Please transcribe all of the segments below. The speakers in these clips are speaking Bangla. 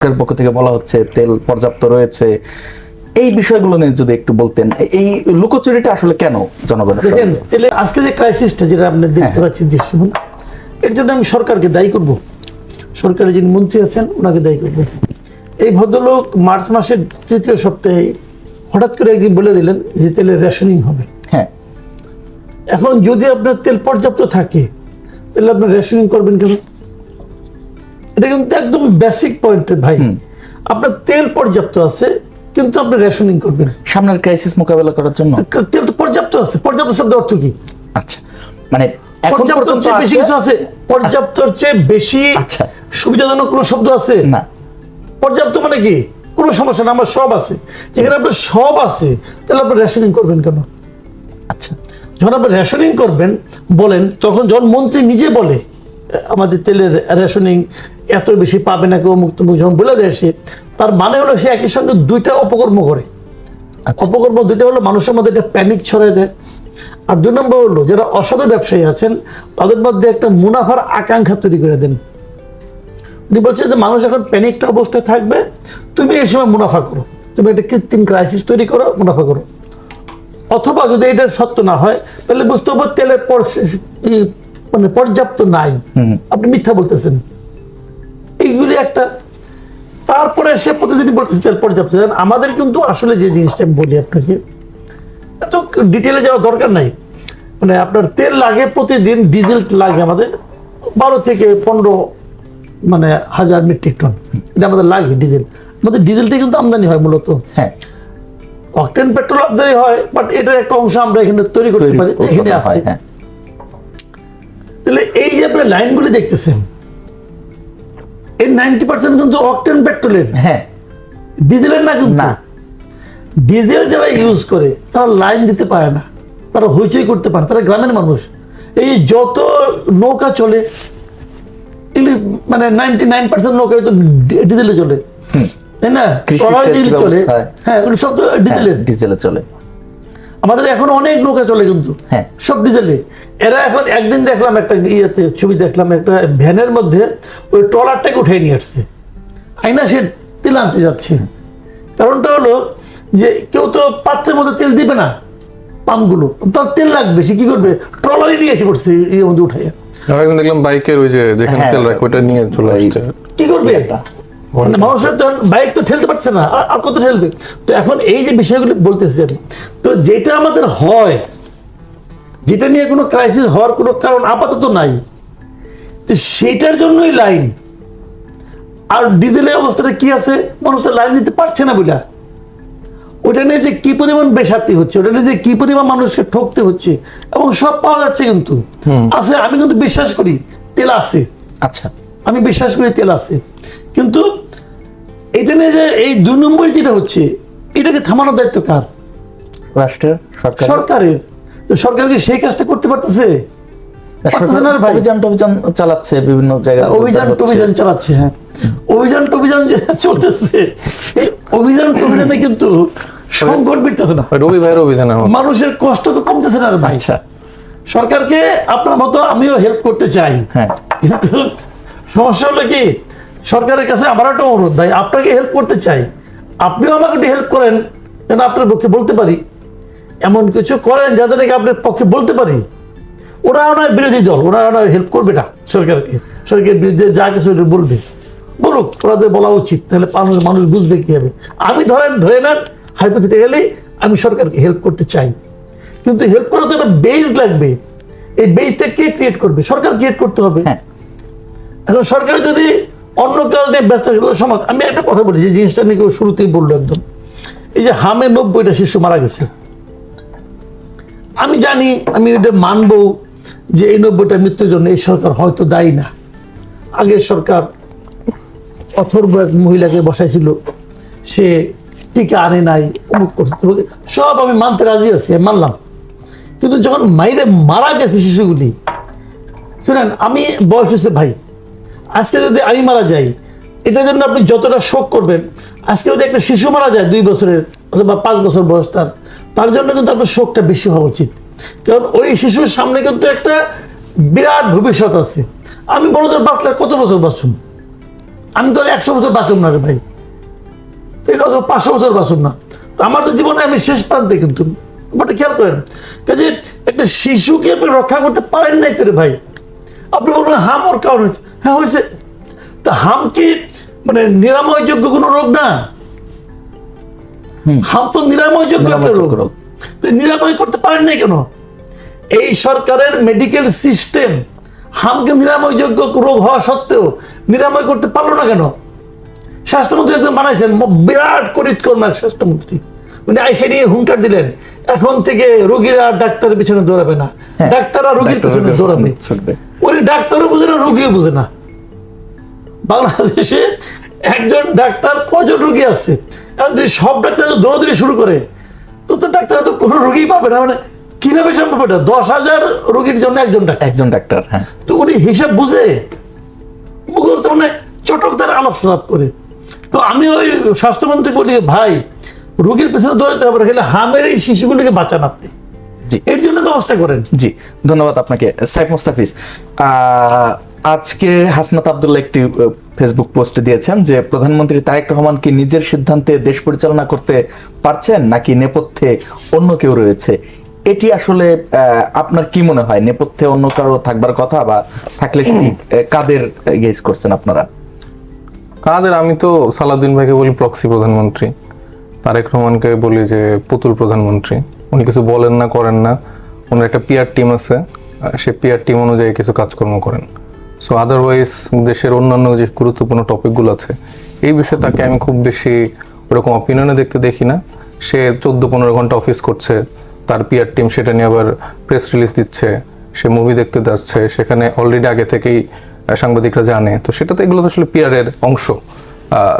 পক্ষ থেকে বলা হচ্ছে তেল পর্যাপ্ত রয়েছে, এই বিষয়গুলো নিয়ে যদি একটু বলতেন, এই লুকোচুরিটা আসলে কেন জনগণের দেখেন সঙ্গে? তাহলে আজকে যে ক্রাইসিসটা যেটা আপনি দেখতে পাচ্ছেন দৃশ্যমান, এর জন্য আমি সরকারকে দায়ী করব, সরকারের যিনি মন্ত্রী আছেন ওনাকে দায়ী করব। এই ভদ্রলোক মার্চ মাসের ৩য় সপ্তাহে হঠাৎ করে একদিন বলে দিলেন যে তেলের রেশনিং হবে। হ্যাঁ, এখন যদি আপনার তেল পর্যাপ্ত থাকে তাহলে আপনার রেশনিং করবেন কেন? এটা কিন্তু একদম বেসিক পয়েন্ট ভাই। আপনার তেল পর্যাপ্ত আছে কিন্তু আপনি রেশনিং করবেন সামনের ক্রাইসিস মোকাবেলা করার জন্য। তেল তো পর্যাপ্ত আছে, পর্যাপ্ত শব্দ অর্থ কি? আচ্ছা, মানে এখন পর্যাপ্তর পর্যন্ত চেয়ে বেশি কিছু আছে? পর্যাপ্তর চেয়ে বেশি আচ্ছা। সুবিধাজনক কোনো শব্দ আছে? না। পর্যাপ্ত মানে কি? কোনো সমস্যা না, আমার সব আছে। যেখানে আপনার সব আছে তাহলে আপনি রেশনিং করবেন কেন? আচ্ছা, যখন আপনি রেশনিং করবেন বলেন, তখন যখন মন্ত্রী নিজে বলে আমাদের তেলের রেশনিং এত বেশি পাবে না কেউ, মুক্ত যখন বলে দেয় সে, তার মানে হলো সে একই সঙ্গে দুইটা অপকর্ম করে। আচ্ছা। অপকর্ম দুইটা হলো মানুষের মধ্যে একটা প্যানিক ছড়ায় দেয়, আর ২ নম্বর হলো যারা অসাধু ব্যবসায়ী আছেন তাদের মধ্যে একটা মুনাফার আকাঙ্ক্ষা তৈরি করে দেন। উনি বলছে যে মানুষ এখন প্যানিকটা অবস্থায় থাকবে, তুমি এই সময় মুনাফা করো, তুমি একটা কৃত্রিম ক্রাইসিস তৈরি করো, মুনাফা করো। অথবা যদি এটা সত্য না হয় তাহলে বুঝতে হবে তেলের মানে পর্যাপ্ত নাই, আপনি মিথ্যা বলতেছেন। এইগুলি একটা। তারপরে সে প্রতিদিনই বলতেছে তেল পর্যাপ্ত। আমাদের কিন্তু আসলে যে জিনিসটা আমি বলি আপনাকে, এত ডিটেলে যাওয়ার দরকার নাই। মানে আপনার তেল লাগে প্রতিদিন, ডিজেল লাগে আমাদের 12 থেকে 15 মানে হাজার মেট্রিক টন, এটা আমাদের লাগে ডিজেল। আমাদের ডিজেলটা কিন্তু আমদানি হয় মূলত। হ্যাঁ, অকটেন পেট্রোল আমদানি হয়, বাট এটার একটা অংশ আমরা এখানে তৈরি করতে পারি, এখানে আছে। তাহলে এই যে আপনি লাইনগুলি দেখতেছেন, এর 90% কিন্তু অকটেন পেট্রোলের, হ্যাঁ, ডিজেলের না। কিন্তু না। ডিজেল যারা ইউজ করে তারা লাইন দিতে পারে না, তারা হইচই করতে পারে, তারা গ্রামের মানুষ। এই যত নৌকা চলে এগুলি মানে 99% নৌকা তো ডিজেলে চলে, তাই না? চলে, হ্যাঁ, সব তো ডিজেলে চলে। আমাদের এখন অনেক নৌকা চলে কিন্তু, হ্যাঁ, সব ডিজেলে। এরা এখন একদিন দেখলাম একটা ইয়েতে ছবি দেখলাম, একটা ভ্যানের মধ্যে ওই ট্রলারটাকে উঠে নিয়ে আসছে, আইনা সে তেল আনতে যাচ্ছে। কারণটা হলো যে কেউ তো পাত্রের মধ্যে তেল দিবে না, পাম্পগুলো, তার তেল লাগবে, সে কি করবে? ট্রলারই নিয়ে এসে পড়ছে এর মধ্যে উঠাইয়া। একদিন দেখলাম বাইকের ওই যে যেখানে তেল রাখে ওটা নিয়ে চলে আসছে। কি করবে? মানে মানুষের তো বাইক তো ঠেলতে পারছে না, আর কত ঠেলবে? তো এখন এই যে বিষয়গুলি বলতেছি আমি, তো যেটা আমাদের হয়, যেটা নিয়ে কোনো ক্রাইসিস হওয়ার কোনো কারণ আপাতত নাই, তো সেটার জন্যই লাইন। আর ডিজেলের অবস্থাটা কি আছে? মানুষের লাইন দিতে পারছে না বলে, ওটা নিয়ে যে কি পরিমাণ বেসাতি হচ্ছে, ওটা নিয়ে যে কি পরিমাণ মানুষকে ঠকতে হচ্ছে, এবং সব পাওয়া যাচ্ছে কিন্তু আছে। আমি কিন্তু বিশ্বাস করি তেল আছে। আচ্ছা, আমি বিশ্বাস করি তেল আছে, কিন্তু এটা নিয়ে যে এই ২ নম্বর যেটা হচ্ছে, এটাকে থামানোর দায়িত্ব কার? রাষ্ট্রের, সরকারের। তো সরকার কি সেই কাজটা করতে পারতেছে? অভিযান চালাচ্ছে বিভিন্ন জায়গায়, অভিযান চালাচ্ছে। হ্যাঁ, অভিযান যে চলতেছে, এই অভিযানে কিন্তু সংকট মিটতেছে না, রবি ভাইয়ের অভিযানে মানুষের কষ্ট তো কমতেছে না ভাই। আচ্ছা, সরকারকে আপনার মতো আমিও হেল্প করতে চাই, হ্যাঁ, কিন্তু সমস্যা হলো কি, সরকারের কাছে আমার একটা অনুরোধ, ভাই আপনাকে হেল্প করতে চাই, আপনিও আমাকে একটু হেল্প করেন যেন আপনার পক্ষে বলতে পারি, এমন কিছু করেন যাতে নাকি আপনার পক্ষে বলতে পারি। ওরা নয় বিরোধী দল, ওরা নয় হেল্প করবে না সরকারকে, সরকারের বিরুদ্ধে যা কিছু বলবে বলুক, ওনাদের বলা উচিত, তাহলে মানুষ বুঝবে কি হবে। আমি ধরে নেন হাইপোথেটিক্যালি আমি সরকারকে হেল্প করতে চাই, কিন্তু হেল্প করার তো একটা বেজ লাগবে। এই বেজটা কে ক্রিয়েট করবে? সরকার ক্রিয়েট করতে হবে। এখন সরকার যদি অন্য কাজ নিয়ে ব্যস্ত সমাজ, আমি একটা কথা বলি, যে জিনিসটা নিয়ে কেউ শুরুতেই বললো একদম, এই যে হামে 90টা শিশু মারা গেছে, আমি জানি, আমি এটা মানবো যে এই 90টা মৃত্যুর জন্য এই সরকার হয়তো দায়ী না। আগের সরকার অথর্ব এক মহিলাকে বসাইছিল, সে টিকা আনে নাই, অমুক করতে, সব আমি মানতে রাজি আছি, মানলাম। কিন্তু যখন মারা গেছে শিশুগুলি, শুনেন, আমি বয়স হচ্ছে ভাই, আজকে যদি আমি মারা যাই, এটার জন্য আপনি যতটা শোক করবেন, আজকে যদি একটা শিশু মারা যায় 2 বছরের অথবা 5 বছর বয়স, তার জন্য কিন্তু আপনার শোকটা বেশি হওয়া উচিত। কারণ ওই শিশুর সামনে কিন্তু একটা বিরাট ভবিষ্যৎ আছে। আমি বড় জোর বাঁচলে কত বছর বাঁচুন? আমি তো 100 বছর বাঁচুম না রে ভাই, এটা 500 বছর বাঁচুম না। আমার তো জীবনে আমি শেষ প্রান্তে, কিন্তু ব্যাপারটা খেয়াল করেন, কাজে একটা শিশুকে আপনি রক্ষা করতে পারেন নাই তো রে ভাই। আপনি বলবেন হাম ওর কারণ হয়েছে, হ্যাঁ হয়েছে। তা হাম কি মানে নিরাময়যোগ্য কোনো রোগ না? হাম তো নিরাময়যোগ্য একটা রোগ। তো নিরাময় করতে পারেন নাই কেন? এই সরকারের মেডিকেল সিস্টেম হামকে নিরাময়যোগ্য রোগ হওয়া সত্ত্বেও নিরাময় করতে পারলো না কেন? স্বাস্থ্যমন্ত্রী একজন বানাইছেন, বিরাট করিতকর্মা স্বাস্থ্যমন্ত্রী, উনি আইসে নিয়ে হুঙ্কার দিলেন এখন থেকে রোগীরা ডাক্তারের পিছনে দৌড়াবে না, ডাক্তাররা রোগীর পিছনে দৌড়াবে। ওই ডাক্তারও বুঝে না, রোগীও বুঝে না। বাংলাদেশে একজন ডাক্তার কজন রোগী আছে, যদি সব ডাক্তার দৌড়াদৌড়ি শুরু করে তো ডাক্তার তো কোনো রোগী পাবে না। মানে কিভাবে সম্ভব? এটা 10,000 রোগীর জন্য একজন ডাক্তার। হ্যাঁ, তো উনি হিসাব বুঝে মুখস্থ মানে চটকদার আলাপ সালাপ করে। তো আমি ওই স্বাস্থ্যমন্ত্রী বলি, ভাই রোগীর পেছনে দৌড়াতে হবে, খেলে হামের এই শিশুগুলিকে বাঁচান আপনি, এর জন্য ব্যবস্থা করেন। জি, ধন্যবাদ আপনাকে সাইফ মুস্তাফিজ। আজকে হাসনাত আব্দুল্লাহ একটি ফেসবুক পোস্ট দিয়েছেন যে প্রধানমন্ত্রী তারেক রহমান কি নিজের সিদ্ধান্তে দেশ পরিচালনা করতে পারছেন নাকি নেপথ্যে অন্য কেউ রয়েছে? এটি আসলে আপনার কি মনে হয়, নেপথ্যে অন্য কারো থাকবার কথা, বা থাকলে সেটি কাদের গেজ করছেন আপনারা? কাদের? আমি তো সালাউদ্দিন ভাইকে বলি প্রক্সি প্রধানমন্ত্রী, তারেক রহমানকে বলি যে পুতুল প্রধানমন্ত্রী। উনি কিছু বলেন না, করেন না, ওনার একটা পিআর টিম আছে, সে পিআর টিম অনুযায়ী কিছু কাজকর্ম করেন। সো আদারওয়াইজ দেশের অন্যান্য যে গুরুত্বপূর্ণ টপিকগুলো আছে এই বিষয়ে তাকে আমি খুব বেশি ওরকম অপিনিয়নে দেখি না। সে 14-15 ঘন্টা অফিস করছে, তার পিআর টিম সেটা নিয়ে আবার প্রেস রিলিজ দিচ্ছে, সে মুভি দেখতে যাচ্ছে, সেখানে অলরেডি আগে থেকেই সাংবাদিকরা জানে। তো সেটা তো, এগুলো তো আসলে পিআরের অংশ।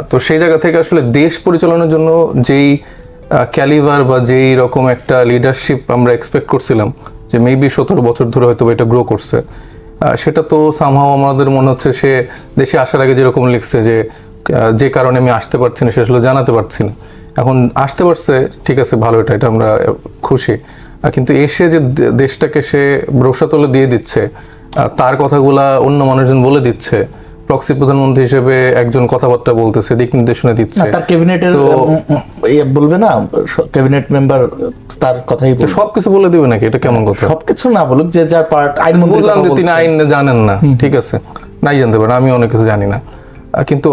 তো সেই জায়গা থেকে আসলে দেশ পরিচালনার জন্য যেই ক্যালিভার বা যেই রকম একটা লিডারশিপ আমরা এক্সপেক্ট করছিলাম যে মেবি 17 বছর ধরে হয়তো এটা গ্রো করছে, সেটা তো সামহাও আমাদের মনে হচ্ছে সে দেশে আসার আগে যেরকম লিখছে যে কারণে আমি আসতে পারছি না, সে আসলে জানাতে পারছি না। এখন আসতে পারছে, ঠিক আছে, ভালো, এটা আমরা খুশি। কিন্তু এসে যে দেশটাকে সে রসাতলে দিয়ে দিচ্ছে, তার কথাগুলা অন্য মানুষজন বলে দিচ্ছে, প্রক্সি প্রধানমন্ত্রী হিসেবে একজন কথাবার্তা বলতেছে, দিক নির্দেশনা দিচ্ছে, তার ক্যাবিনেটের বলবে না, ক্যাবিনেট মেম্বার তার কথাই বলবে, সবকিছু বলে দিবে নাকি? এটা কেমন কথা? সবকিছু না বলুক, যে যা পার্ট আইন মন্ত্রী, বুঝলাম যে তিনি আইন জানেন না, ঠিক আছে, নাই জানতে পারেন, আমি অনেক কিছু জানি না, কিন্তু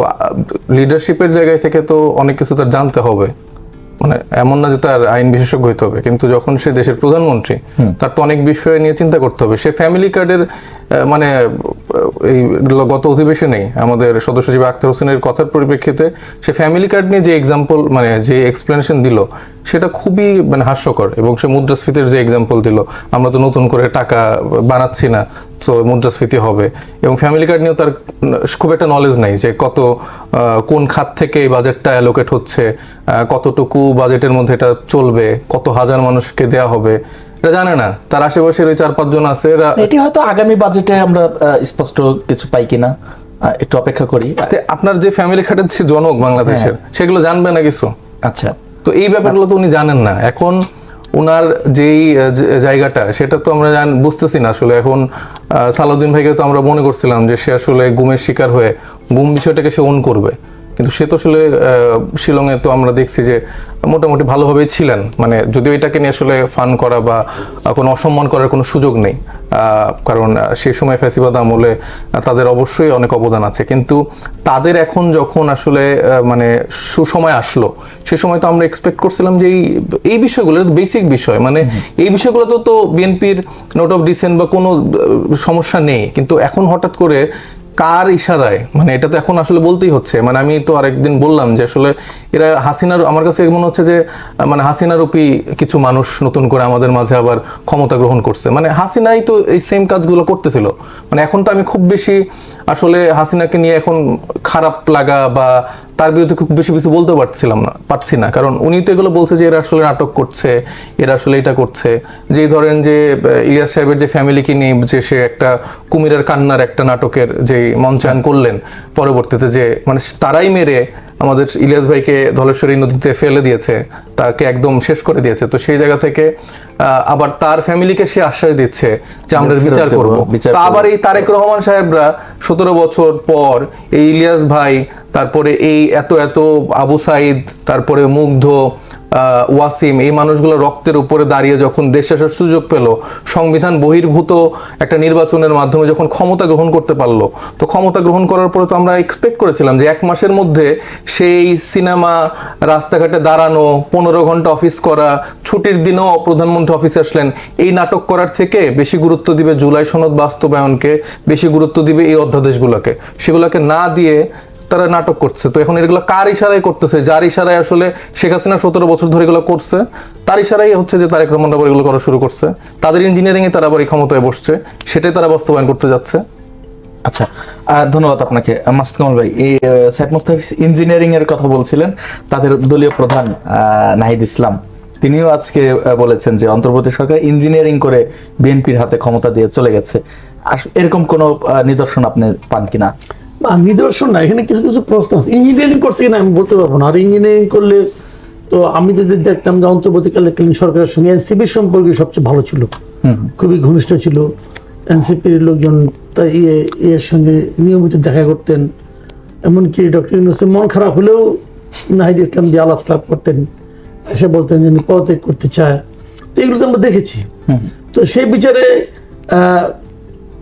লিডারশিপের জায়গায় থেকে তো অনেক কিছু তার জানতে হবে। মানে এমন না যে তার আইন বিশেষজ্ঞ হইতে হবে, কিন্তু যখন সে দেশের প্রধানমন্ত্রী তার তো অনেক বিষয় নিয়ে চিন্তা করতে হবে। সে ফ্যামিলি কার্ডের মানে এই গত অধিবেশনেই আমাদের সদস্য সচিব আখতার হোসেনের কথার পরিপ্রেক্ষিতে সে ফ্যামিলি কার্ড নিয়ে যে এক্সাম্পল, মানে যে এক্সপ্লেনেশন দিল, সেটা খুবই মানে হাস্যকর। এবং সে মুদ্রাস্ফীতির যে এক্সাম্পল দিল, আমরা তো নতুন করে টাকা বানাচ্ছি না, তো মুদ্রাস্ফীতি হবে। এবং ফ্যামিলি কার্ড নিয়েও তার খুব একটা নলেজ নাই যে কোন খাত থেকে এই বাজেটটা অ্যালোকেট হচ্ছে, কতটুকু বাজেটের মধ্যে এটা চলবে, কত হাজার মানুষকে দেয়া হবে, এটা জানে না। তার আশেপাশের ওই 4-5 জন আছে, এটি হয়তো আগামী বাজেটে আমরা স্পষ্ট কিছু পাই কিনা একটু অপেক্ষা করি। আপনার যে ফ্যামিলি কার্ডের যে জনক বাংলাদেশের, সেগুলো জানবে না কিছু? আচ্ছা, তো এই ব্যাপারগুলো তো উনি জানেন না। এখন ওনার যেই জায়গাটা, সেটা তো আমরা বুঝতেছি না আসলে। এখন সালাউদ্দিন ভাইকে তো আমরা মনে করছিলাম যে সে আসলে গুমের শিকার হয়ে গুম বিষয়টাকে সে ওন করবে, কিন্তু সে তো আসলে শিলংয়ে তো আমরা দেখছি যে মোটামুটি ভালোভাবেই ছিলেন। মানে যদিও এটাকে নিয়ে আসলে ফান করা বা কোনো অসম্মান করার কোনো সুযোগ নেই, কারণ সেই সময় ফ্যাসিবাদ আমলে তাদের অবশ্যই অনেক অবদান আছে। কিন্তু তাদের এখন যখন আসলে মানে সুসময় আসলো, সে সময় তো আমরা এক্সপেক্ট করছিলাম যে এই বিষয়গুলো বেসিক বিষয়, মানে এই বিষয়গুলো তো বিএনপির নোট অফ ডিসেন্ট বা কোনো সমস্যা নেই। কিন্তু এখন হঠাৎ করে কার ইশারায়, মানে এটা তো এখন আসলে বলতেই হচ্ছে। মানে আমি তো আরেকদিন বললাম যে আসলে এরা হাসিনার, আমার কাছে মনে হচ্ছে যে মানে হাসিনারূপী কিছু মানুষ নতুন করে আমাদের মাঝে আবার ক্ষমতা গ্রহণ করছে। মানে হাসিনাই তো এই সেম কাজগুলো করতেছিল। মানে এখন তো আমি খুব বেশি আসলে হাসিনাকে নিয়ে এখন খারাপ লাগা বা তার বিরুদ্ধে খুব বেশি কিছু বলতে পারছি না, কারণ উনি তো এগুলো বলছে যে এরা আসলে নাটক করছে, এরা আসলে এটা করছে। যেই ধরেন যে ইলিয়াস সাহেবের যে ফ্যামিলিকে নিয়ে যে সে একটা কুমিরের কান্নার একটা নাটকের যে মঞ্চায়ন করলেন, পরবর্তীতে যে মানে তারাই মেরে আমাদের ইলিয়াস ভাইকে ধলেশ্বরী নদীতে ফেলে দিয়েছে, তাকে একদম শেষ করে দিয়েছে। তো সেই জায়গা থেকে আবার তার ফ্যামিলিকে সে আশ্বাস দিচ্ছে যে আমরা বিচার করব। তা আবার এই তারেক রহমান সাহেবরা 17 বছর পর এই ইলিয়াস ভাই, তারপরে এই এত আবু সাইদ, তারপরে মুগ্ধ, ওয়াসিম, এই মানুষগুলো রক্তের উপরে দাঁড়িয়ে যখন দেশ শাসনের সুযোগ পেল, সংবিধান বহির্ভূত একটা নির্বাচনের মাধ্যমে যখন ক্ষমতা গ্রহণ করতে পারলো, তো ক্ষমতা গ্রহণ করার পরে তো আমরা এক্সপেক্ট করেছিলাম যে 1 মাসের মধ্যে সেই সিনেমা, রাস্তাঘাটে দাঁড়ানো, 15 ঘন্টা অফিস করা, ছুটির দিনেও প্রধানমন্ত্রী অফিসে আসলেন, এই নাটক করার থেকে বেশি গুরুত্ব দিবে জুলাই সনদ বাস্তবায়নকে, বেশি গুরুত্ব দিবে এই অধ্যাদেশগুলোকে। সেগুলোকে না দিয়ে তারা নাটক করছে। তো এখন এগুলো কার ইশারায় করতেছে? যার ইশারায় আসলে শেখ হাসিনা 17 বছর ধরে এগুলো করছে, তার ইশারাই হচ্ছে যে তারেক রহমান আবার এগুলো করা শুরু করছে। তাদের ইঞ্জিনিয়ারিং এ তারা আবার এই ক্ষমতায় বসছে, সেটাই তারা বাস্তবায়ন করতে যাচ্ছে। আচ্ছা, ধন্যবাদ আপনাকে মাসুদ কামাল ভাই। এই সাইফ মুস্তাফিজ ইঞ্জিনিয়ারিং এর কথা বলছিলেন, তাদের দলীয় প্রধান নাহিদ ইসলাম তিনিও আজকে বলেছেন যে অন্তর্বর্তী সরকার ইঞ্জিনিয়ারিং করে বিএনপির হাতে ক্ষমতা দিয়ে চলে গেছে। এরকম কোন নিদর্শন আপনি পান কিনা? নিদর্শন না, এখানে কিছু কিছু প্রশ্ন আছে। ইঞ্জিনিয়ারিং করছে কিনা আমি বলতে পারবো না। আর ইঞ্জিনিয়ারিং করলে তো আমি যদি দেখতাম যে অন্তর্বর্তীকালীন সরকারের সঙ্গে এনসিপির সম্পর্ক সবচেয়ে ভালো ছিল, খুবই ঘনিষ্ঠ ছিল। এনসিপির লোকজন তাই এর সঙ্গে নিয়মিত দেখা করতেন। এমনকি ডক্টর ইউনূসের মন খারাপ হলেও নাহিদ ইসলাম যে আলাপ করতেন, এসে বলতেন যে পদত্যাগ করতে চায়। তো এগুলো তো আমরা দেখেছি। তো সেই বিচারে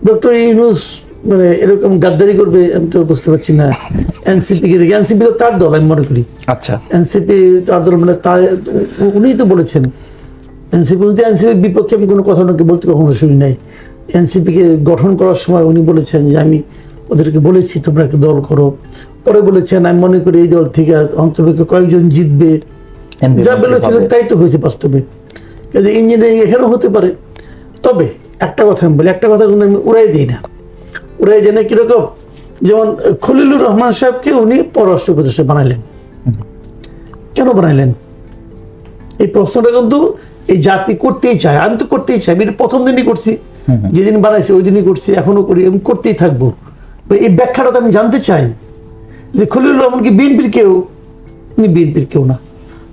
ডক্টর ইউনূস মানে এরকম গাদ্দারি করবে আমি তো বুঝতে পারছি না। এনসিপি তো তার দল, আমি মনে করি। আচ্ছা, এনসিপি তার দল, মানে তার উনিই তো বলেছেন এনসিপির বিপক্ষে আমি কোনো কথা ওনাকে বলতে কখনো শুনি নাই। এনসিপিকে গঠন করার সময় উনি বলেছেন যে আমি ওদেরকে বলেছি তোমরা একটা দল করো। পরে বলেছেন আমি মনে করি এই দল থেকে অন্তত কয়েকজন জিতবে। যা বলেছিলেন তাই তো হয়েছে বাস্তবে। কাজে ইঞ্জিনিয়ারিং এখানেও হতে পারে। তবে একটা কথা আমি বলি, একটা কথা কিন্তু আমি উড়াই দিই না। উড়াই দেয় না কিরকম? যেমন খলিলুর রহমান সাহেবকে উনি পররাষ্ট্র উপদেষ্টা বানাইলেন। কেন বানাইলেন? এই প্রশ্নটা কিন্তু এই জাতি করতেই চায়। আমি তো করতেই চাই, আমি প্রথম দিনই করছি, যেদিন বানাইছি ওই দিনই করছি, এখনো করি, আমি করতেই থাকবো। এই ব্যাখ্যাটা তো আমি জানতে চাই যে খলিলুর রহমান কি বিএনপির কেউ? উনি বিএনপির কেউ না,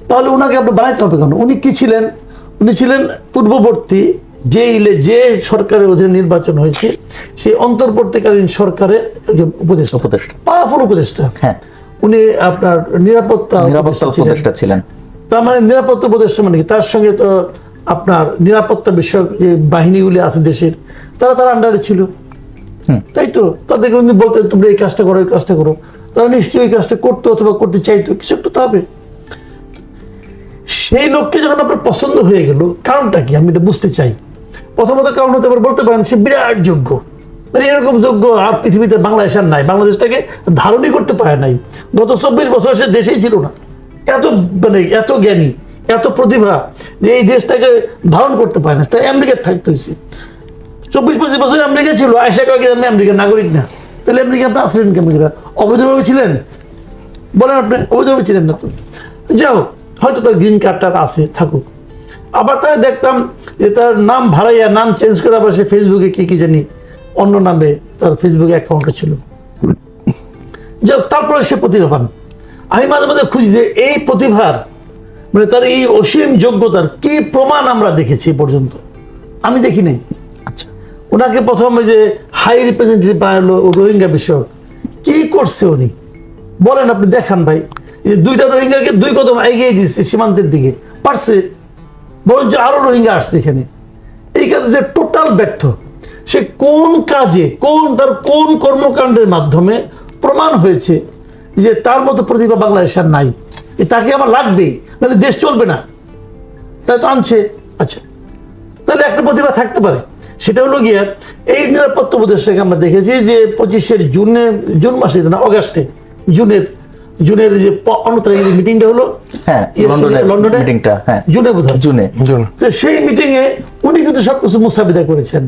তাহলে ওনাকে আপনি বানাইতে হবে কেন? উনি কি ছিলেন? উনি ছিলেন পূর্ববর্তী যে সরকারের অধীনে নির্বাচন হয়েছে সেই অন্তর্বর্তীকালীন সরকারের একজন উপদেষ্টা, পাওয়ারফুল উপদেষ্টা। হ্যাঁ, উনি আপনার নিরাপত্তা উপদেষ্টা ছিলেন। তার মানে নিরাপত্তা উপদেষ্টা মানে কি? তার সঙ্গে তো আপনার নিরাপত্তা বিষয়ক যে বাহিনীগুলি আছে দেশের, তার আন্ডারে ছিল, তাই তো? তাদেরকে উনি বলতে তোমরা এই কাজটা করো, এই কাজটা করো, তারা নিশ্চয়ই এই কাজটা করতো অথবা করতে চাইতো, কিছু একটু তো হবে। সেই লোককে যখন আপনার পছন্দ হয়ে গেল, কারণটা কি আমি এটা বুঝতে চাই। প্রথমত কারণ হতে পারে বলতে পারেন সে বিরাট যোগ্য, মানে এরকম যোগ্য আর পৃথিবীতে বাংলাদেশ আর নাই, বাংলাদেশটাকে ধারণই করতে পারে নাই। গত 24 বছর সে দেশেই ছিল না। এত মানে এত জ্ঞানী, এত প্রতিভা যে এই দেশটাকে ধারণ করতে পারে না, তাই আমেরিকার থাকতে হয়েছে। 24-25 বছর আমেরিকা ছিল, আয়সা কয়েক আমি আমেরিকার নাগরিক না, তাহলে আমেরিকা আপনি আসলেন কেমন? অবৈধভাবে ছিলেন? বলেন আপনি অবৈধভাবে ছিলেন না তো। যাও, হয়তো তার গ্রিন কার্ডটা আছে, থাকুক। আবার তাই দেখতাম যে তার নাম ভাড়াইয়া নাম চেঞ্জ করে আবার সে ফেসবুকে কি জানি অন্য নামে তার ফেসবুকে অ্যাকাউন্টটা ছিল। যাও, তারপরে সে প্রতিভা পান। আমি মাঝে মাঝে খুঁজি যে এই প্রতিভার মানে তার এই অসীম যোগ্যতার কি প্রমাণ আমরা দেখেছি এ পর্যন্ত? আমি দেখি নাই। আচ্ছা, ওনাকে প্রথমে যে হাই রিপ্রেজেন্টেটিভ বানালো রোহিঙ্গা বিষয়ক, কি করছে উনি বলেন আপনি? দেখান ভাই, এই 2টা রোহিঙ্গাকে 2 কদম এগিয়ে দিচ্ছে সীমান্তের দিকে, পারছে। বরঞ্চ আরো রোহিঙ্গা আসছে এখানে। এই কাজে যে টোটাল ব্যর্থ। সে কোন কাজে, তার কোন কর্মকাণ্ডের মাধ্যমে প্রমাণ হয়েছে যে তার মতো প্রতিভা বাংলাদেশ আর নাই, তাকে আমার লাগবেই, তাহলে দেশ চলবে না, তাই তো আনছে। আচ্ছা, তাহলে একটা প্রতিভা থাকতে পারে, সেটা হলো গিয়ে এই নিরাপত্তা উপদেষ্টাকে আমরা দেখেছি যে 25 জুন মাসে না অগাস্টে জুনের যে 15 তারিখে মিটিংটা হলো, হ্যাঁ, লন্ডনে মিটিংটা, হ্যাঁ জুনে বোধহয়, জুনে। তো সেই মিটিং এ উনি কিন্তু সবকিছু মুসাবিদা করেছেন।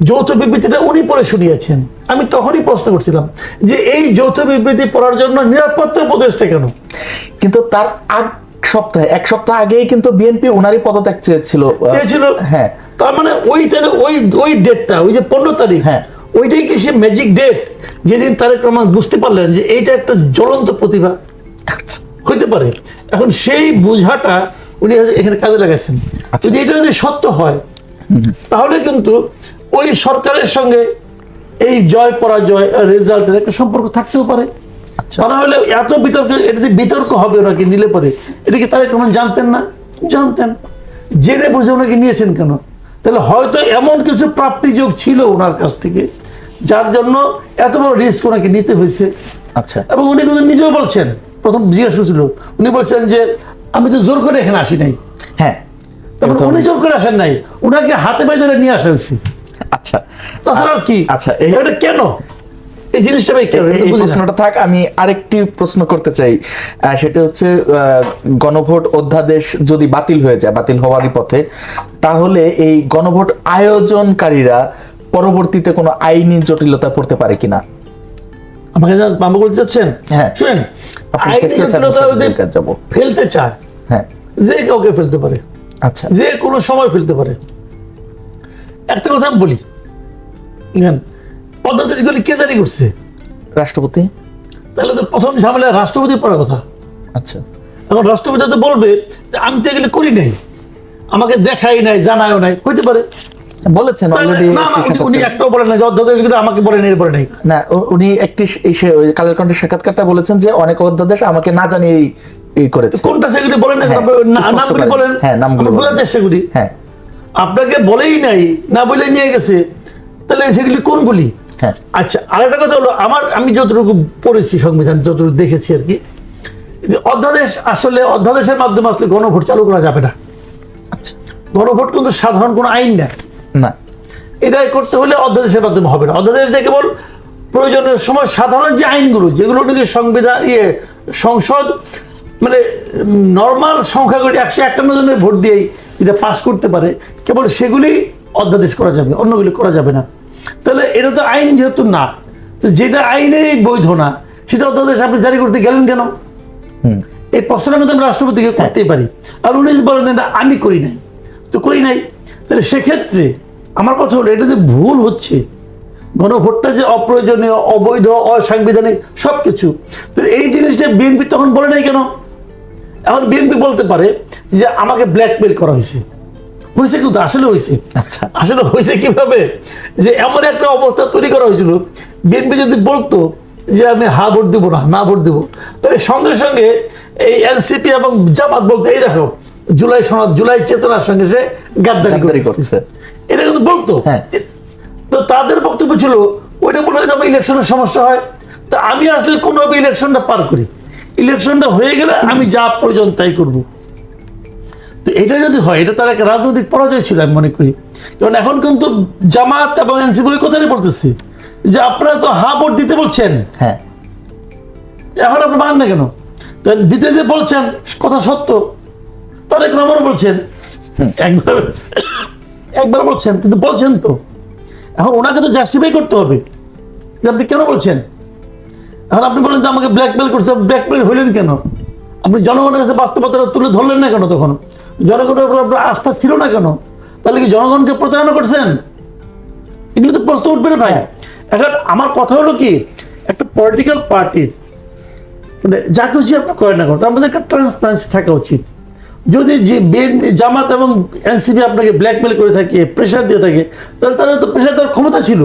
যৌথ বিবৃতিটা উনি পড়ে শুনিয়েছেন। আমি তখনই প্রশ্ন করছিলাম যে এই যৌথ বিবৃতি পড়ার জন্য নিরাপত্তা উপদেষ্টা কেন? কিন্তু তার এক সপ্তাহ আগেই কিন্তু বিএনপি ওনারই পদত্যাগ চেয়েছিল। হ্যাঁ, তার মানে ওই ডেটটা, ওই যে 15 তারিখ, হ্যাঁ, ওইটাই কি সে ম্যাজিক ডেট যেদিন তারেক রহমান বুঝতে পারলেন যে এইটা একটা জ্বলন্ত প্রতিভা? হইতে পারে। এখন সেই বোঝাটা উনি এখানে কাজে লাগাইছেন। যদি এটা যদি সত্য হয় তাহলে কিন্তু ওই সরকারের সঙ্গে এই জয় পরাজয় রেজাল্টের একটা সম্পর্ক থাকতেও পারে। তা না হলে এত বিতর্ক, এটা যে বিতর্ক হবে ওনাকে নিলে পরে, এটা কি তারা কোনো জানতেন না? জানতেন। জেনে বুঝে ওনাকে নিয়েছেন কেন? তাহলে হয়তো এমন কিছু প্রাপ্তিযোগ ছিল ওনার কাছ থেকে যার জন্য এত বড় রিস্ক ওনাকে নিতে হয়েছে। আচ্ছা, এবং উনি কিন্তু নিজেও বলছেন, প্রথম জিজ্ঞেস করছিল, উনি বলছেন যে আমি তো জোর করে এখানে আসি নাই। হ্যাঁ, তারপর উনি জোর করে আসেন নাই, উনাকে হাতে পায়ে ধরে নিয়ে আসা হয়েছে। আচ্ছা, তাছাড়া আর কি? আচ্ছা, এটা কেন, এই জিনিসটা ভাই কেন? এই প্রশ্নটা থাক, আমি আরেকটি প্রশ্ন করতে চাই। সেটা হচ্ছে গণভোট অধ্যাদেশ যদি বাতিল হয়ে যায়, বাতিল হওয়ারই পথে, তাহলে এই গণভোট আয়োজনকারীরা পরবর্তীতে কোনো আইনি জটিলতা পড়তে পারে কিনা? আমাকে বাবা বলতে চাচ্ছেন? হ্যাঁ, শুনেন, আপনি আইনি ক্ষেত্রে জটিলতা যদি যাবো। ফেলতে চায়, হ্যাঁ, যে কাউকে ফেলতে পারে, আচ্ছা, যে কোনো সময় ফেলতে পারে। একটা কথা আমি বলি, বুঝলেন, অধ্যাদেশগুলি কে জারি করছে? রাষ্ট্রপতি। তাহলে তো প্রথম ঝামেলা রাষ্ট্রপতি পড়ার কথা। আচ্ছা, এখন রাষ্ট্রপতি তো বলবে যে আমি তো এগুলি করি নাই, আমাকে দেখাই নাই, জানাও নাই, হইতে পারে বলেছেন তাহলে অলরেডি। না, না, উনি একটাও বলেন না যে অধ্যাদেশগুলো আমাকে বলেন, এর বলে নাই। না, উনি একটি ওই কালের কণ্ঠের সাক্ষাৎকারটা বলেছেন যে অনেক অধ্যাদেশ আমাকে না জানিয়ে এই করেছে। কোনটা সেগুলি বলেন না, হ্যাঁ, নামগুলি বলেন। হ্যাঁ, নামগুলো বোঝার চেষ্টা করি। হ্যাঁ, আপনাকে বলেই নাই, না বলে নিয়ে গেছে, তাহলে সেগুলি কোনগুলি? হ্যাঁ, আচ্ছা, আরেকটা কথা হলো, আমি যতটুকু পড়েছি সংবিধান, যতটুকু দেখেছি আর কি, যে অধ্যাদেশ আসলে অধ্যাদেশের মাধ্যমে আসলে গণভোট চালু করা যাবে না। আচ্ছা, গণভোট কিন্তু সাধারণ কোনো আইন না, না, এটাই করতে হলে অধ্যাদেশের মাধ্যমে হবে না। অধ্যাদেশ দিয়ে কেবল প্রয়োজনীয় সময় সাধারণ যে আইনগুলো, যেগুলো নাকি সংবিধান সংসদ মানে নর্মাল সংখ্যাগুলি 151 জনের ভোট দিয়েই যেটা পাস করতে পারে, কেবল সেগুলি অধ্যাদেশ করা যাবে, অন্যগুলি করা যাবে না। তাহলে এটা তো আইন যেহেতু না, তো যেটা আইনেরই বৈধ না সেটা অধ্যাদেশ আপনি জারি করতে গেলেন কেন? এই প্রশ্নটা কিন্তু আমি রাষ্ট্রপতিকে করতেই পারি। আর উনি যদি বলেন না আমি করি নাই, তো করি নাই, তাহলে সেক্ষেত্রে আমার কথা হলো এটা যে ভুল হচ্ছে, গণভোটটা যে অপ্রয়োজনীয়, অবৈধ, অসাংবিধানিক সব কিছু, তো এই জিনিসটা বিএনপি তখন বলে নাই কেন? এখন বিএনপি বলতে পারে যে আমাকে ব্ল্যাকমেল করা হয়েছে। হয়েছে কিন্তু আসলে হয়েছে। আচ্ছা, আসলে হয়েছে কিভাবে? যে এমন একটা অবস্থা তৈরি করা হয়েছিল, বিএনপি যদি বলতো যে আমি ভোট দেবো না, না ভোট দেবো, তাহলে সঙ্গে সঙ্গে এই এনসিপি এবং জামাত বলতে এই দেখো জুলাই সনদ, জুলাই চেতনার সঙ্গে সে গাদ্দারি করছে, এটা কিন্তু বলতো। হ্যাঁ। তো তাদের বক্তব্য ছিল ওইটা বলে আমার ইলেকশনের সমস্যা হয়, তা আমি আসলে কোনোভাবে ইলেকশনটা পার করি, ইলেকশনটা হয়ে গেলে আমি যা প্রয়োজন তাই করব। তো এটা যদি হয়, এটা তার একটা রাজনৈতিক পরাজয় ছিল আমি মনে করি। কারণ এখন কিন্তু জামাত এবং এনসিপি ওই কথাই বলতেছে যে আপনারা তো ভোট দিতে বলছেন, হ্যাঁ, এখন আপনি মান না কেন? দিতে যে বলছেন কথা সত্য, তারেক রহমান বলছেন, একবার বলছেন, কিন্তু বলছেন তো, এখন ওনাকে তো জাস্টিফাই করতে হবে যে আপনি কেন বলছেন। এখন আপনি বলেন যে আমাকে ব্ল্যাকমেল করছে, ব্ল্যাকমেল হইলেন কেন? আপনি জনগণের কাছে বাস্তবতা তুলে ধরলেন না কেন? তখন জনগণের উপর আপনার আস্থা ছিল না কেন? তাহলে কি জনগণকে প্রতারণা করছেন? এগুলো তো প্রশ্ন উঠবে না ভাই। এখন আমার কথা হলো কি, একটা পলিটিক্যাল পার্টির মানে যা কিছু আপনার করেন না করেন, তার মধ্যে একটা ট্রান্সপারেন্সি থাকা উচিত। যদি জামাত এবং এনসিপি আপনাকে ব্ল্যাকমেল করে থাকে, প্রেশার দিয়ে থাকে, তাহলে তাদের তো প্রেশার দেওয়ার ক্ষমতা ছিল,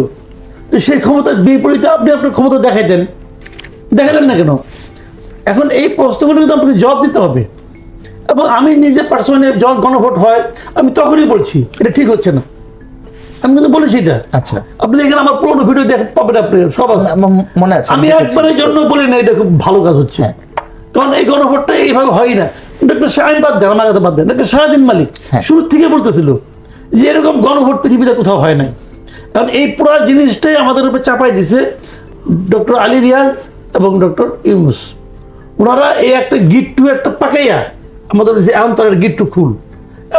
তো সেই ক্ষমতার বিপরীতে আপনি আপনার ক্ষমতা দেখাইতেন, দেখালেন না কেন? এখন এই প্রশ্নগুলো কিন্তু আপনাকে জবাব দিতে হবে। এবং আমি নিজে পার্সোনালি যখন গণভোট হয় আমি তখনই বলছি এটা ঠিক হচ্ছে না, আমি কিন্তু বলেছি এটা। আচ্ছা, আপনি দেখেন আমার পুরোনো ভিডিও পাবেন, আপনি সব আছে, মনে আছে। আমি একবারের জন্য বলি না এটা খুব ভালো কাজ হচ্ছে, কারণ এই গণভোটটা এইভাবে হয় না। ডক্টর শাহিন বাদ দেন, আমার কথা বাদ দেন, ডক্টর শাহদিন মালিক শুরু থেকে বলতেছিল যে এরকম গণভোট পৃথিবীতে কোথাও হয় নাই। কারণ এই পুরো জিনিসটাই আমাদের উপর চাপাই দিছে ডক্টর আলী রিয়াজ এবং ডক্টর ইউনুস। ওনারা এই একটা গিট্টু একটা পাকাইয়া আমাদের এখন তার গিট্টু খুল,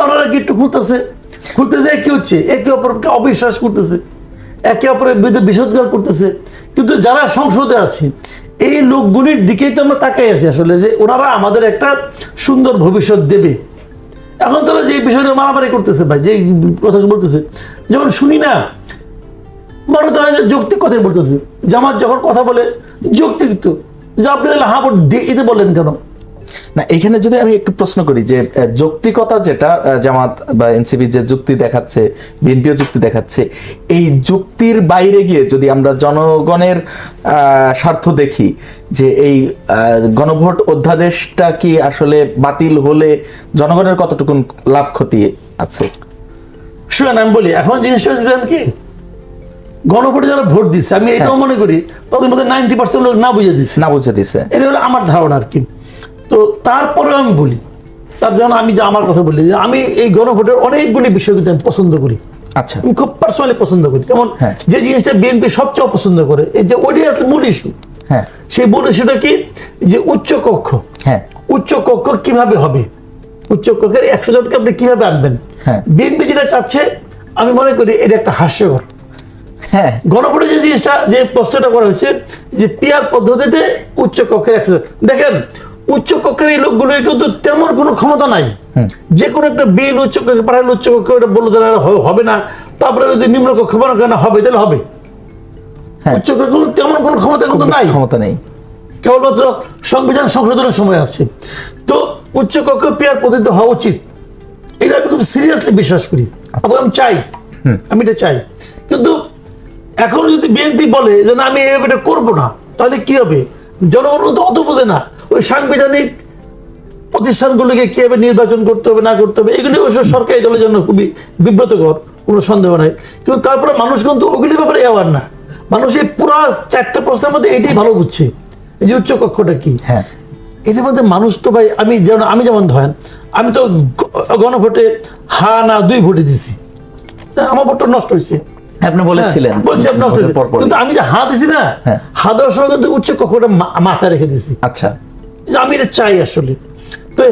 ওনারা গিট্টু খুলতে যায় কি হচ্ছে, একে অপরকে অবিশ্বাস করতেছে, একে অপরের বিরুদ্ধে বিষোদ্গার করতেছে। কিন্তু যারা সংসদে আছে এই লোকগুলির দিকেই তো আমরা তাকাই আছি আসলে, যে ওনারা আমাদের একটা সুন্দর ভবিষ্যৎ দেবে। এখন তারা যে বিষয়টা মারামারি করতেছে ভাই, যে কথা বলতেছে, যখন শুনি না মনে তো হয় যে যৌক্তিক কথাই বলতেছে। জামাত যখন কথা বলে যৌক্তিক, তো যে আপনি তাহলে হা ভোট দিতে বললেন কেন? না, এখানে যদি আমি একটু প্রশ্ন করি যে যৌক্তিকতা যেটা জামাত বা এনসিপি যে যুক্তি দেখাচ্ছে, বিএনপিও যুক্তি দেখাচ্ছে, এই যুক্তির বাইরে গিয়ে যদি আমরা জনগণের স্বার্থ দেখি যে এই গণভোট অধ্যাদেশটা কি আসলে বাতিল হলে জনগণের কতটুকু লাভ ক্ষতি আছে? শুনেন আমি বলি, এখন জিনিসটা হচ্ছে জানেন কি, গণভোটে যারা ভোট দিচ্ছে, আমি এটাও মনে করি তাদের মধ্যে 90% লোক না বুঝে দিচ্ছে, না বুঝে দিছে। এটা হলো আমার ধারণা আর কি। তো তারপরেও আমি বলি, তার জন্য আমি যে আমার কথা বলি যে আমি এই গণভোটের অনেকগুলি বিষয় কিন্তু আমি পছন্দ করি, আচ্ছা, আমি খুব পার্সোনালি পছন্দ করি। যেমন হ্যাঁ। যে জিনিসটা বিএনপি সবচেয়ে অপছন্দ করে, এই যে ওইটাই আসলে মূল ইস্যু, হ্যাঁ সেই মূল ইস্যুটা কি, যে উচ্চ কক্ষ, হ্যাঁ উচ্চ কক্ষ কিভাবে হবে, উচ্চ কক্ষের 100 জনকে আপনি কিভাবে আনবেন। হ্যাঁ। বিএনপি যেটা চাচ্ছে আমি মনে করি এটা একটা হাস্যকর। হ্যাঁ গণভোটে যে জিনিসটা, যে প্রশ্নটা করা হয়েছে যে পিয়ার পদ্ধতিতে উচ্চ কক্ষের 100 জন, দেখেন উচ্চ কক্ষের এই লোকগুলোর কিন্তু তেমন কোনো ক্ষমতা নাই। যে কোনো একটা বিল উচ্চ কক্ষে পাঠালে উচ্চ কক্ষে ওটা বললো যে হবে না, তারপরে যদি নিম্ন কক্ষে বানানো কেন হবে, তাহলে হবে। হ্যাঁ। উচ্চ কক্ষে তেমন কোনো ক্ষমতা কিন্তু নাই, ক্ষমতা নেই, কেবলমাত্র সংবিধান সংশোধনের সময় আছে। তো উচ্চ কক্ষ পেয়ার পদ্ধতি হওয়া উচিত, এটা আমি খুব সিরিয়াসলি বিশ্বাস করি এবং আমি চাই, আমি এটা চাই। কিন্তু এখন যদি বিএনপি বলে যে না আমি এটা করবো না, তাহলে কি হবে? জনগণ তো অত বোঝে না, ওই সাংবিধানিক প্রতিষ্ঠানগুলোকে কিভাবে নির্বাচন করতে হবে না করতে হবে, এগুলি অবশ্য সরকারি দলের জন্য খুবই বিব্রতকর, কোনো সন্দেহ নাই। কিন্তু তারপরে মানুষ কিন্তু ওগুলির ব্যাপারে অ্যাওয়ার না, মানুষ এই পুরা 4টা প্রশ্নের মধ্যে এটাই ভালো বুঝছে, এই যে উচ্চ কক্ষটা কি। হ্যাঁ এদের মধ্যে মানুষ তো ভাই, আমি যেমন ধরেন, আমি তো গণভোটে হা না 2 ভোটে দিছি, আমার ভোটটা নষ্ট হয়েছে, আপনি বলেছিলেন, হ্যাঁ, বলছি আপনি নষ্ট হয়েছে। পরপরই। কিন্তু আমি যে হা দিছি না, হ্যাঁ। হা দেওয়ার সময় কিন্তু উচ্চ কক্ষটা মাথায় রেখে দিছি, আচ্ছা, যে আমি এটা চাই আসলে। তো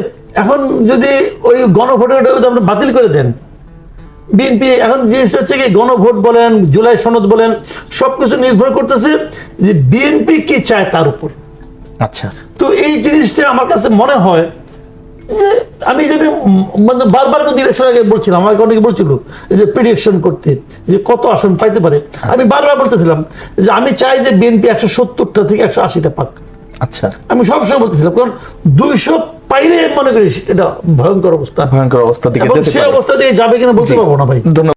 এখন যদি ওই গণভোটে ওটা যদি আপনি বাতিল করে দেন, বিএনপি এখন জিনিসটা হচ্ছে কি, গণভোট বলেন জুলাই সনদ বলেন সবকিছু নির্ভর করতেছে যে বিএনপি কি চায় তার উপর। আচ্ছা, তো এই জিনিসটা আমার কাছে মনে হয় যে আমি যদি মানে বারবার কিন্তু ইলেকশন আগে বলছিলাম, আমাকে অনেকে বলছিল যে প্রেডিকশন করতে যে কত আসন পাইতে পারে, আমি বারবার বলতেছিলাম যে আমি চাই যে বিএনপি 170টা থেকে 180টা পাক। আচ্ছা, আমি সবসময় বলতেছিলাম, কারণ 200 পাইলে মনে করি এটা ভয়ঙ্কর অবস্থা, ভয়ঙ্কর অবস্থা দিকে এবং যেতে সেই পারে। অবস্থা দিয়ে যাবে কিনা বলতে জি। পারবো না ভাই। ধন্যবাদ।